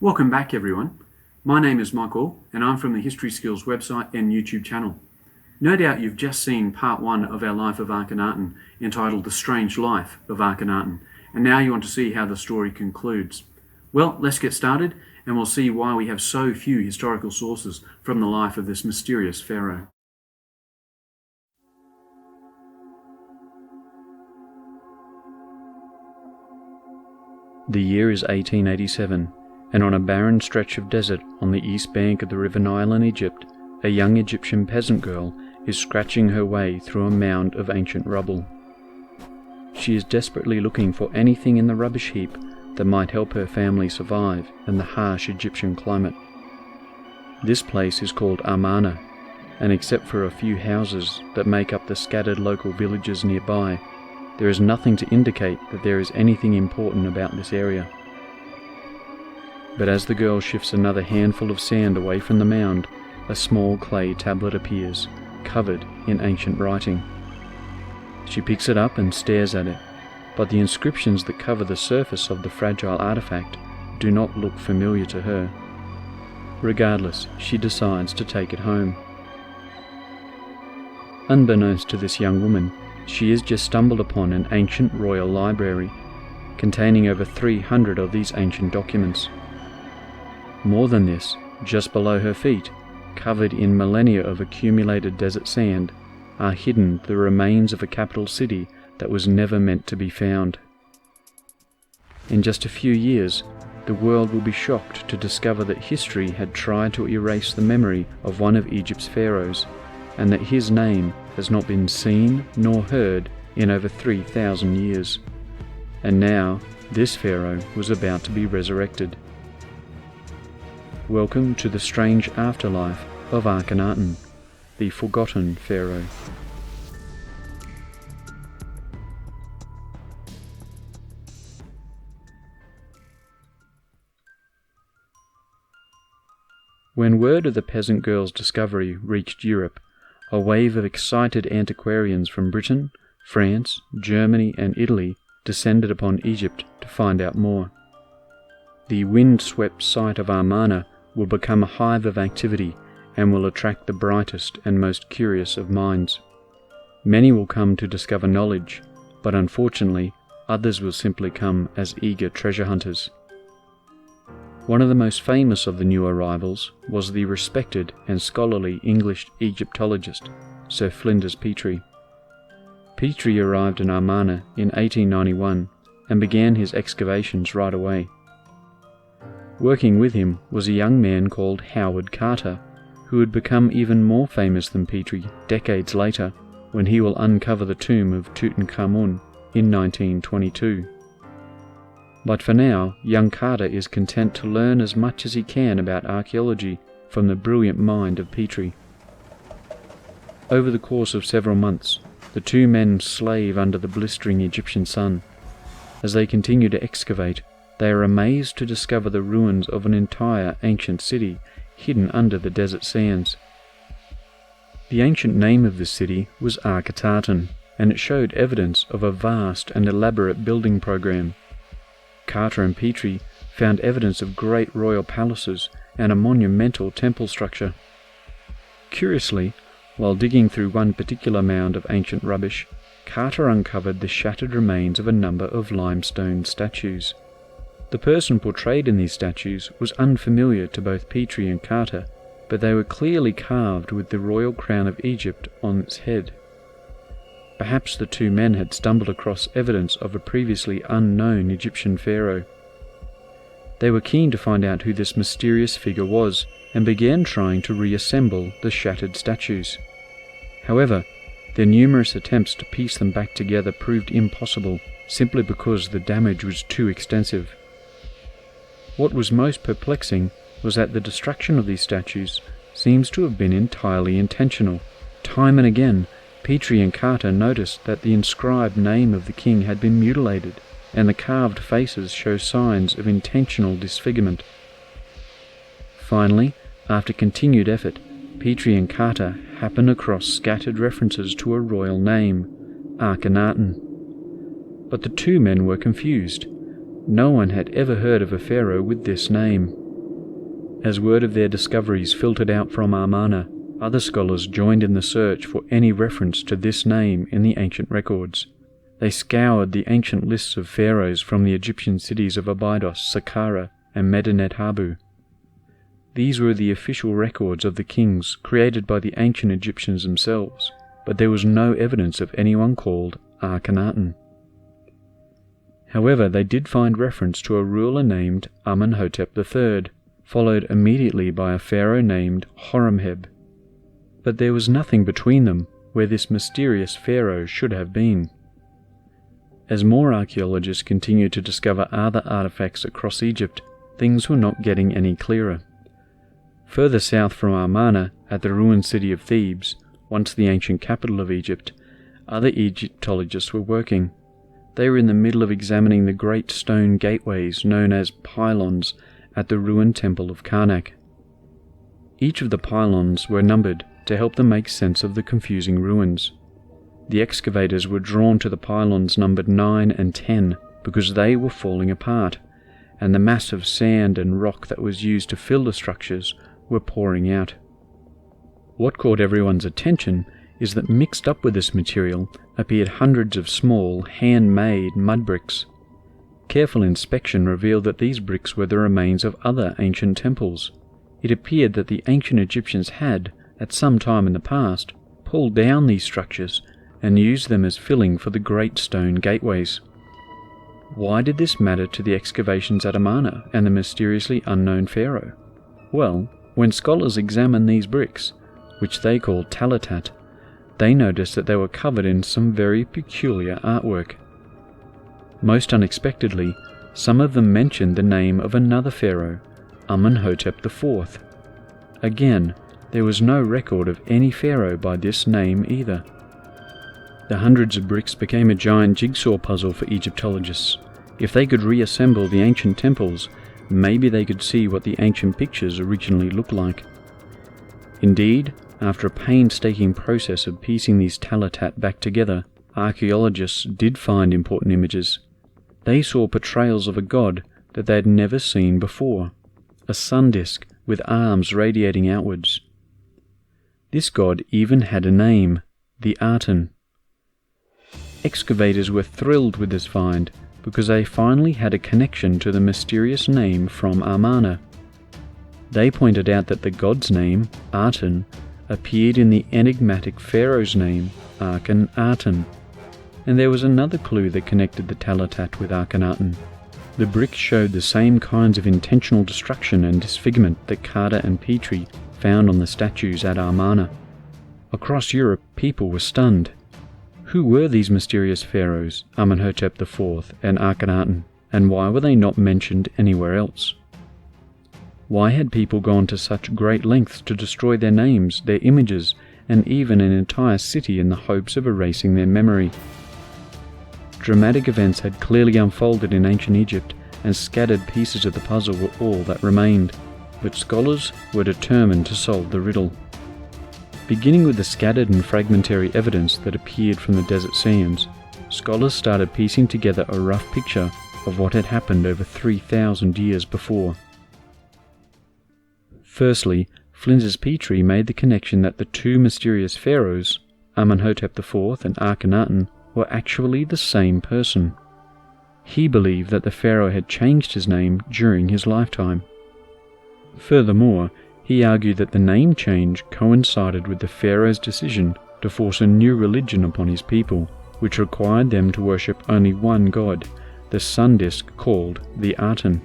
Welcome back, everyone. My name is Michael, and I'm from the History Skills website and YouTube channel. No doubt you've just seen part 1 of our life of Akhenaten, entitled The Strange Life of Akhenaten, and now you want to see how the story concludes. Well, let's get started, and we'll see why we have so few historical sources from the life of this mysterious pharaoh. The year is 1887, and on a barren stretch of desert on the east bank of the River Nile in Egypt, a young Egyptian peasant girl is scratching her way through a mound of ancient rubble. She is desperately looking for anything in the rubbish heap that might help her family survive in the harsh Egyptian climate. This place is called Amarna, and except for a few houses that make up the scattered local villages nearby, there is nothing to indicate that there is anything important about this area. But as the girl shifts another handful of sand away from the mound, a small clay tablet appears, covered in ancient writing. She picks it up and stares at it, but the inscriptions that cover the surface of the fragile artifact do not look familiar to her. Regardless, she decides to take it home. Unbeknownst to this young woman, she has just stumbled upon an ancient royal library, containing over 300 of these ancient documents. More than this, just below her feet, covered in millennia of accumulated desert sand, are hidden the remains of a capital city that was never meant to be found. In just a few years, the world will be shocked to discover that history had tried to erase the memory of one of Egypt's pharaohs, and that his name has not been seen nor heard in over 3,000 years. And now, this pharaoh was about to be resurrected. Welcome to the strange afterlife of Akhenaten, the forgotten pharaoh. When word of the peasant girl's discovery reached Europe, a wave of excited antiquarians from Britain, France, Germany, and Italy descended upon Egypt to find out more. The wind-swept site of Amarna will become a hive of activity and will attract the brightest and most curious of minds. Many will come to discover knowledge, but unfortunately, others will simply come as eager treasure hunters. One of the most famous of the new arrivals was the respected and scholarly English Egyptologist, Sir Flinders Petrie. Petrie arrived in Amarna in 1891 and began his excavations right away. Working with him was a young man called Howard Carter, who would become even more famous than Petrie decades later when he will uncover the tomb of Tutankhamun in 1922. But for now, young Carter is content to learn as much as he can about archaeology from the brilliant mind of Petrie. Over the course of several months, the two men slave under the blistering Egyptian sun. As they continue to excavate, they are amazed to discover the ruins of an entire ancient city hidden under the desert sands. The ancient name of this city was Akhenaten, and it showed evidence of a vast and elaborate building program. Carter and Petrie found evidence of great royal palaces and a monumental temple structure. Curiously, while digging through one particular mound of ancient rubbish, Carter uncovered the shattered remains of a number of limestone statues. The person portrayed in these statues was unfamiliar to both Petrie and Carter, but they were clearly carved with the royal crown of Egypt on its head. Perhaps the two men had stumbled across evidence of a previously unknown Egyptian pharaoh. They were keen to find out who this mysterious figure was, and began trying to reassemble the shattered statues. However, their numerous attempts to piece them back together proved impossible, simply because the damage was too extensive. What was most perplexing was that the destruction of these statues seems to have been entirely intentional. Time and again, Petrie and Carter noticed that the inscribed name of the king had been mutilated, and the carved faces show signs of intentional disfigurement. Finally, after continued effort, Petrie and Carter happened across scattered references to a royal name, Akhenaten. But the two men were confused. No one had ever heard of a pharaoh with this name. As word of their discoveries filtered out from Amarna, other scholars joined in the search for any reference to this name in the ancient records. They scoured the ancient lists of pharaohs from the Egyptian cities of Abydos, Saqqara, and Medinet Habu. These were the official records of the kings created by the ancient Egyptians themselves, but there was no evidence of anyone called Akhenaten. However, they did find reference to a ruler named Amenhotep III, followed immediately by a pharaoh named Horemheb. But there was nothing between them where this mysterious pharaoh should have been. As more archaeologists continued to discover other artifacts across Egypt, things were not getting any clearer. Further south from Amarna, at the ruined city of Thebes, once the ancient capital of Egypt, other Egyptologists were working. They were in the middle of examining the great stone gateways known as pylons at the ruined temple of Karnak. Each of the pylons were numbered to help them make sense of the confusing ruins. The excavators were drawn to the pylons numbered 9 and 10 because they were falling apart, and the mass of sand and rock that was used to fill the structures were pouring out. What caught everyone's attention is that mixed up with this material appeared hundreds of small, handmade mud bricks. Careful inspection revealed that these bricks were the remains of other ancient temples. It appeared that the ancient Egyptians had, at some time in the past, pulled down these structures and used them as filling for the great stone gateways. Why did this matter to the excavations at Amarna and the mysteriously unknown pharaoh? Well, when scholars examined these bricks, which they called talatat, they noticed that they were covered in some very peculiar artwork. Most unexpectedly, some of them mentioned the name of another pharaoh, Amenhotep IV. Again, there was no record of any pharaoh by this name either. The hundreds of bricks became a giant jigsaw puzzle for Egyptologists. If they could reassemble the ancient temples, maybe they could see what the ancient pictures originally looked like. Indeed, after a painstaking process of piecing these talatat back together, archaeologists did find important images. They saw portrayals of a god that they had never seen before, a sun disk with arms radiating outwards. This god even had a name, the Aten. Excavators were thrilled with this find because they finally had a connection to the mysterious name from Amarna. They pointed out that the god's name, Aten, appeared in the enigmatic pharaoh's name, Akhenaten. And there was another clue that connected the talatat with Akhenaten. The bricks showed the same kinds of intentional destruction and disfigurement that Carter and Petrie found on the statues at Amarna. Across Europe, people were stunned. Who were these mysterious pharaohs, Amenhotep IV and Akhenaten, and why were they not mentioned anywhere else? Why had people gone to such great lengths to destroy their names, their images, and even an entire city in the hopes of erasing their memory? Dramatic events had clearly unfolded in ancient Egypt, and scattered pieces of the puzzle were all that remained, but scholars were determined to solve the riddle. Beginning with the scattered and fragmentary evidence that appeared from the desert sands, scholars started piecing together a rough picture of what had happened over 3,000 years before. Firstly, Flinders Petrie made the connection that the two mysterious pharaohs, Amenhotep IV and Akhenaten, were actually the same person. He believed that the pharaoh had changed his name during his lifetime. Furthermore, he argued that the name change coincided with the pharaoh's decision to force a new religion upon his people, which required them to worship only one god, the sun disk called the Aten.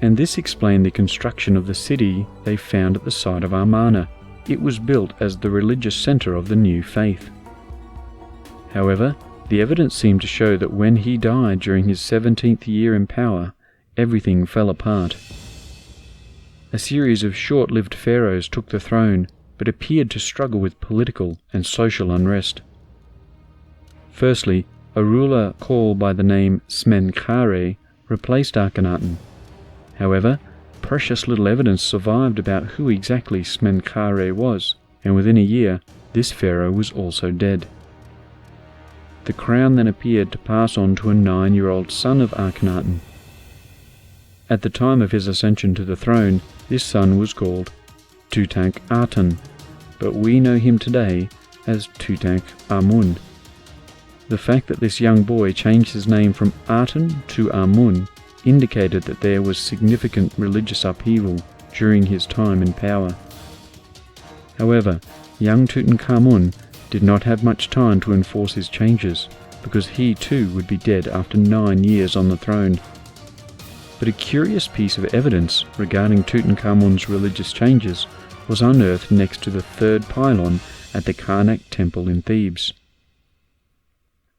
And this explained the construction of the city they found at the site of Amarna. It was built as the religious center of the new faith. However, the evidence seemed to show that when he died during his 17th year in power, everything fell apart. A series of short-lived pharaohs took the throne, but appeared to struggle with political and social unrest. Firstly, a ruler called by the name Smenkhare replaced Akhenaten. However, precious little evidence survived about who exactly Smenkhare was, and within a year, this pharaoh was also dead. The crown then appeared to pass on to a 9-year-old son of Akhenaten. At the time of his ascension to the throne, this son was called Tutankhaten, but we know him today as Tutankhamun. The fact that this young boy changed his name from Aten to Amun indicated that there was significant religious upheaval during his time in power. However, young Tutankhamun did not have much time to enforce his changes, because he too would be dead after 9 years on the throne. But a curious piece of evidence regarding Tutankhamun's religious changes was unearthed next to the third pylon at the Karnak temple in Thebes.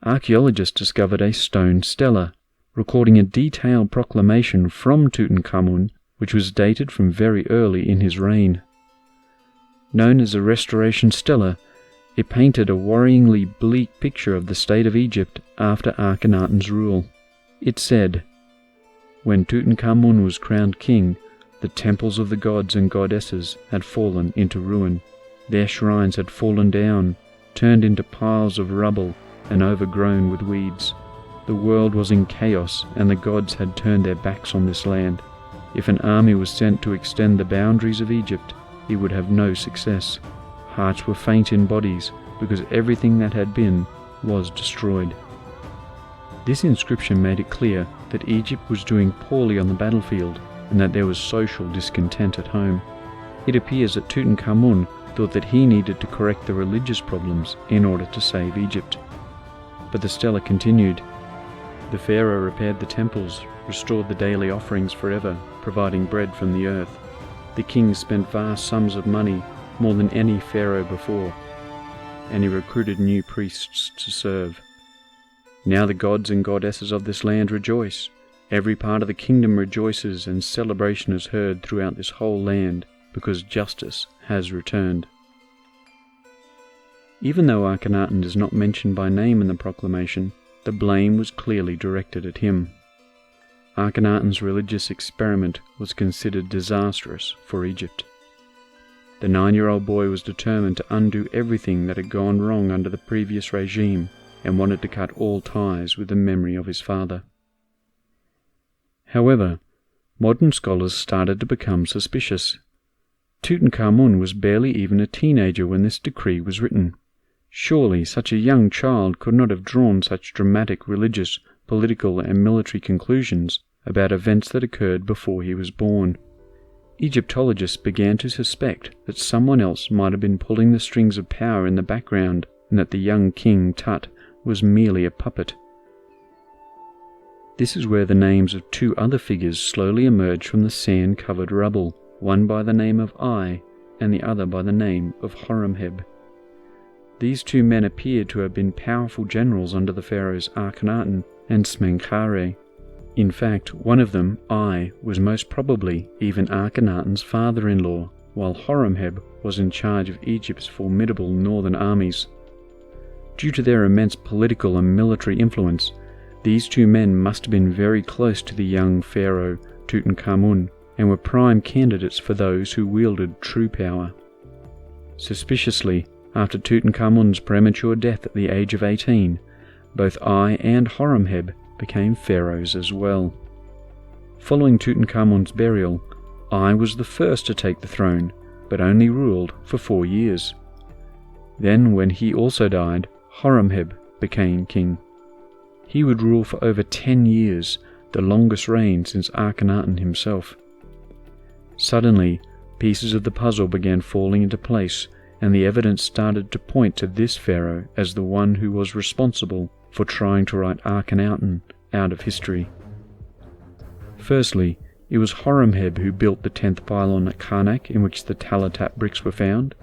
Archaeologists discovered a stone stela, recording a detailed proclamation from Tutankhamun, which was dated from very early in his reign. Known as a restoration stela, it painted a worryingly bleak picture of the state of Egypt after Akhenaten's rule. It said, "When Tutankhamun was crowned king, the temples of the gods and goddesses had fallen into ruin. Their shrines had fallen down, turned into piles of rubble and overgrown with weeds. The world was in chaos, and the gods had turned their backs on this land. If an army was sent to extend the boundaries of Egypt, it would have no success. Hearts were faint in bodies, because everything that had been was destroyed." This inscription made it clear that Egypt was doing poorly on the battlefield, and that there was social discontent at home. It appears that Tutankhamun thought that he needed to correct the religious problems in order to save Egypt. But the stela continued. The pharaoh repaired the temples, restored the daily offerings forever, providing bread from the earth. The king spent vast sums of money, more than any pharaoh before, and he recruited new priests to serve. Now the gods and goddesses of this land rejoice. Every part of the kingdom rejoices, and celebration is heard throughout this whole land, because justice has returned. Even though Akhenaten is not mentioned by name in the proclamation, the blame was clearly directed at him. Akhenaten's religious experiment was considered disastrous for Egypt. The 9-year-old boy was determined to undo everything that had gone wrong under the previous regime, and wanted to cut all ties with the memory of his father. However, modern scholars started to become suspicious. Tutankhamun was barely even a teenager when this decree was written. Surely such a young child could not have drawn such dramatic religious, political, and military conclusions about events that occurred before he was born. Egyptologists began to suspect that someone else might have been pulling the strings of power in the background, and that the young king Tut was merely a puppet. This is where the names of 2 other figures slowly emerged from the sand-covered rubble, one by the name of Ai, and the other by the name of Horemheb. These 2 men appeared to have been powerful generals under the pharaohs Akhenaten and Smenkhare. In fact, one of them, Ai, was most probably even Akhenaten's father-in-law, while Horemheb was in charge of Egypt's formidable northern armies. Due to their immense political and military influence, these 2 men must have been very close to the young pharaoh Tutankhamun, and were prime candidates for those who wielded true power. Suspiciously, after Tutankhamun's premature death at the age of 18, both Ai and Horemheb became pharaohs as well. Following Tutankhamun's burial, Ai was the first to take the throne, but only ruled for 4 years. Then, when he also died, Horemheb became king. He would rule for over 10 years, the longest reign since Akhenaten himself. Suddenly, pieces of the puzzle began falling into place, and the evidence started to point to this pharaoh as the one who was responsible for trying to write Akhenaten out of history. Firstly, it was Horemheb who built the 10th pylon at Karnak, in which the Talatat bricks were found.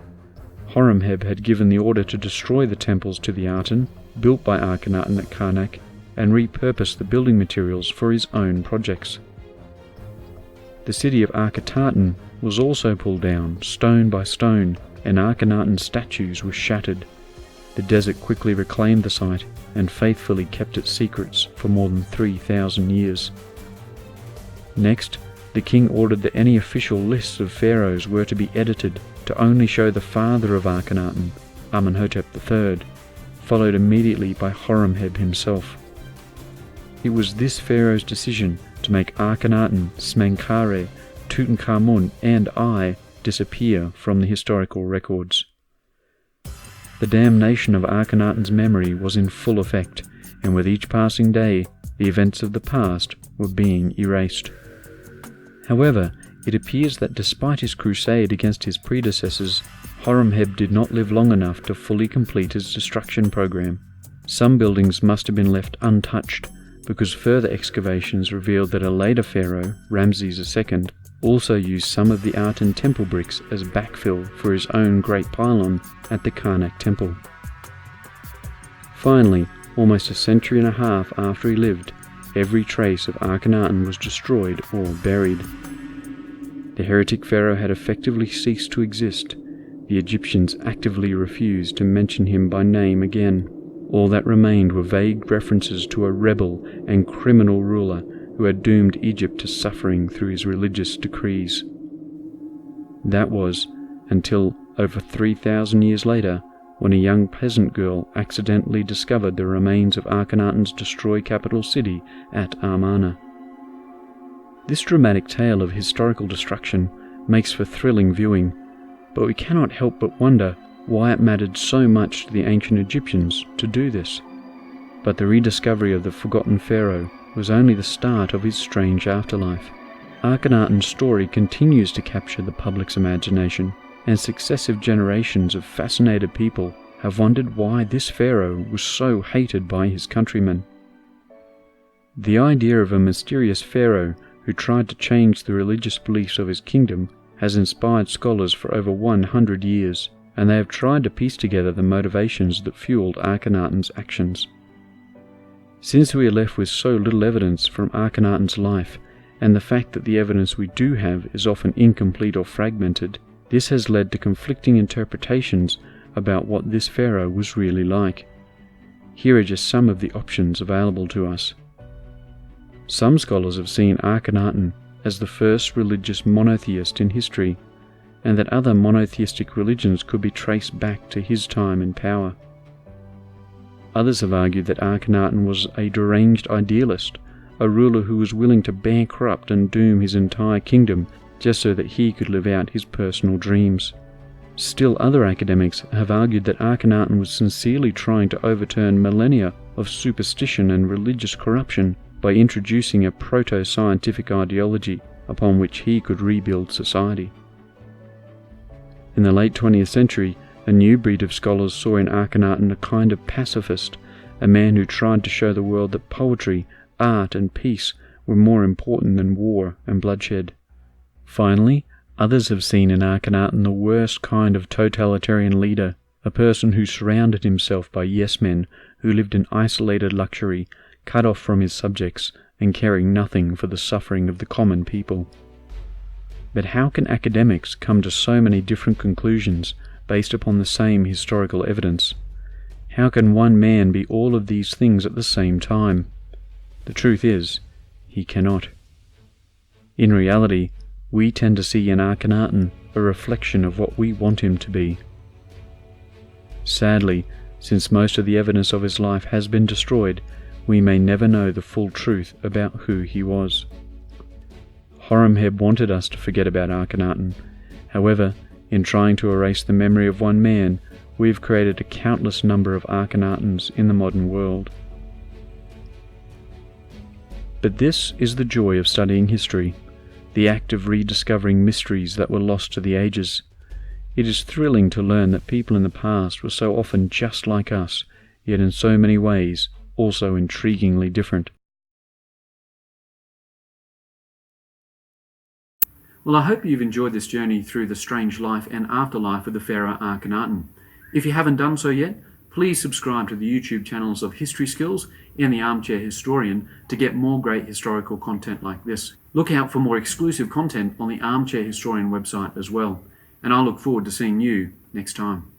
Horemheb had given the order to destroy the temples to the Aten, built by Akhenaten at Karnak, and repurpose the building materials for his own projects. The city of Akhenaten was also pulled down, stone by stone, and Akhenaten's statues were shattered. The desert quickly reclaimed the site and faithfully kept its secrets for more than 3,000 years. Next, the king ordered that any official lists of pharaohs were to be edited to only show the father of Akhenaten, Amenhotep III, followed immediately by Horemheb himself. It was this pharaoh's decision to make Akhenaten, Smenkhare, Tutankhamun, and I disappear from the historical records. The damnation of Akhenaten's memory was in full effect, and with each passing day, the events of the past were being erased. However, it appears that despite his crusade against his predecessors, Horemheb did not live long enough to fully complete his destruction program. Some buildings must have been left untouched, because further excavations revealed that a later pharaoh, Ramses II, also used some of the Aten temple bricks as backfill for his own great pylon at the Karnak temple. Finally, almost a century and a half after he lived, every trace of Akhenaten was destroyed or buried. The heretic pharaoh had effectively ceased to exist. The Egyptians actively refused to mention him by name again. All that remained were vague references to a rebel and criminal ruler who had doomed Egypt to suffering through his religious decrees. That was until over 3,000 years later, when a young peasant girl accidentally discovered the remains of Akhenaten's destroyed capital city at Amarna. This dramatic tale of historical destruction makes for thrilling viewing, but we cannot help but wonder why it mattered so much to the ancient Egyptians to do this. But the rediscovery of the forgotten pharaoh was only the start of his strange afterlife. Akhenaten's story continues to capture the public's imagination, and successive generations of fascinated people have wondered why this pharaoh was so hated by his countrymen. The idea of a mysterious pharaoh who tried to change the religious beliefs of his kingdom has inspired scholars for over 100 years, and they have tried to piece together the motivations that fueled Akhenaten's actions. Since we are left with so little evidence from Akhenaten's life, and the fact that the evidence we do have is often incomplete or fragmented, this has led to conflicting interpretations about what this pharaoh was really like. Here are just some of the options available to us. Some scholars have seen Akhenaten as the first religious monotheist in history, and that other monotheistic religions could be traced back to his time in power. Others have argued that Akhenaten was a deranged idealist, a ruler who was willing to bankrupt and doom his entire kingdom just so that he could live out his personal dreams. Still other academics have argued that Akhenaten was sincerely trying to overturn millennia of superstition and religious corruption by introducing a proto-scientific ideology upon which he could rebuild society. In the late 20th century, a new breed of scholars saw in Akhenaten a kind of pacifist, a man who tried to show the world that poetry, art, and peace were more important than war and bloodshed. Finally, others have seen in Akhenaten the worst kind of totalitarian leader, a person who surrounded himself by yes-men who lived in isolated luxury, cut off from his subjects, and caring nothing for the suffering of the common people. But how can academics come to so many different conclusions based upon the same historical evidence? How can one man be all of these things at the same time? The truth is, he cannot. In reality, we tend to see in Akhenaten a reflection of what we want him to be. Sadly, since most of the evidence of his life has been destroyed, we may never know the full truth about who he was. Horemheb wanted us to forget about Akhenaten. However, in trying to erase the memory of one man, we have created a countless number of Akhenatens in the modern world. But this is the joy of studying history, the act of rediscovering mysteries that were lost to the ages. It is thrilling to learn that people in the past were so often just like us, yet in so many ways also intriguingly different. Well, I hope you've enjoyed this journey through the strange life and afterlife of the pharaoh Akhenaten. If you haven't done so yet, please subscribe to the YouTube channels of History Skills and the Armchair Historian to get more great historical content like this. Look out for more exclusive content on the Armchair Historian website as well, and I look forward to seeing you next time.